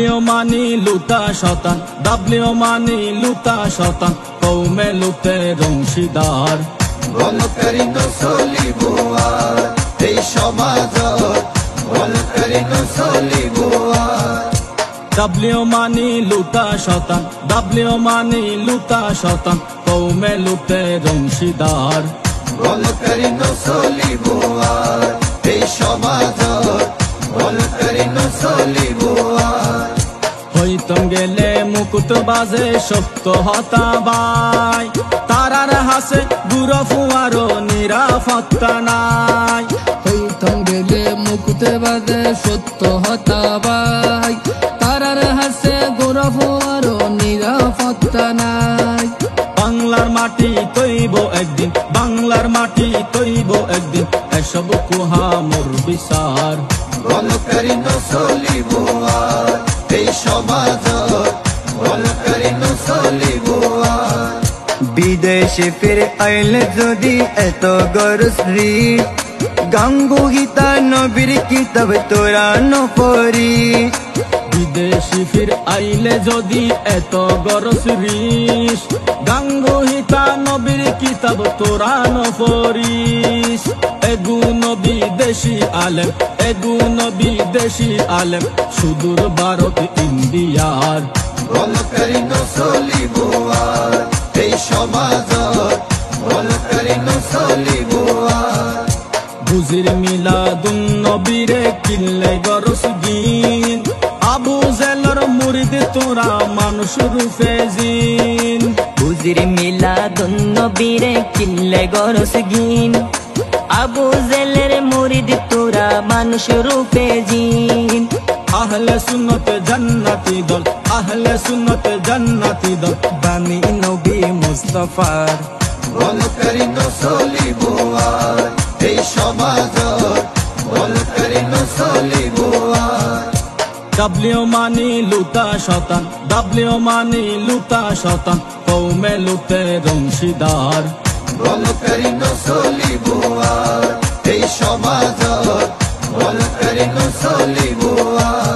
মানি লুতা শতান, W মানি লুতা শতান, কৌমে লুতে অংশীদার। বলকারী নচলিবুয়ার এই সমাজত, বলকারী নচলিবুয়ার। ডাবলিও মানি লুতা শতান, ডাবলিও মানি লুতা শতান, কৌমে লুতে অংশীদার। বলকারী নচলিবুয়ার এই সমাজত, বলকারী নচলিবুয়ার। হইতম গেলে মুকুট বাজে সত্য হতাবাই, তারার হাসে গুড় ফুয়ারো নিরাপত্তা নাই। হইতম গেলে মুকুট বাজে সত্য হতাবাই, তারার হাসে গুড় ফুয়ারো নিরাপত্তা নাই। বাংলার মাটি তৈব একদিন, বাংলার মাটি তৈব একদিন, এসব কুহা মোর বিচার। বলকারী নচলিবুয়ার এই সমাজত, বলকারী নচলিবুয়ার। বিদেশে ফিরে আইলে যদি এত গরশ্রী, গাঙ্গুহিতা নবীর কিতাব তোরা নপরি। বিদেশি ফির আইলে যদি এত গরসরিস, গাঙ্গুহিতা নবীর কিতাব তোরা নপরিস। এগুন বিদেশি আলেম, এগুন বিদেশি আলেম, সুদূর ভারত ইন্ডিয়ার। বলকারী নচলিবুয়ার এই সমাজত, বলকারী নচলিবুয়ার। বুজির মিলাদুন নবীরে কিনলে গরস গিন, আবু জেলর মুরিদ তোরা মানুষ রূপে জিন। বুজির মিলাদুন নবীরে কিনলে গরস গিন, আবু জেলের মুরিদ তোরা মানুষ রূপে জিন। আহলে সুন্নতে জান্নাতি দল, আহলে সুন্নতে জান্নাতি দল, বানি নবী মুস্তাফার। বলকারী নচলিবুয়ার এই সমাজত, বলকারী নচলিবুয়ার। ডাবলিও মানি লুতা শতান, ডাবলিও মানি লুতা শতান, কৌমে লুতে অংশীদার। বলকারী নচলিবুয়ার এই সমাজত, বলকারী নচলিবুয়ার।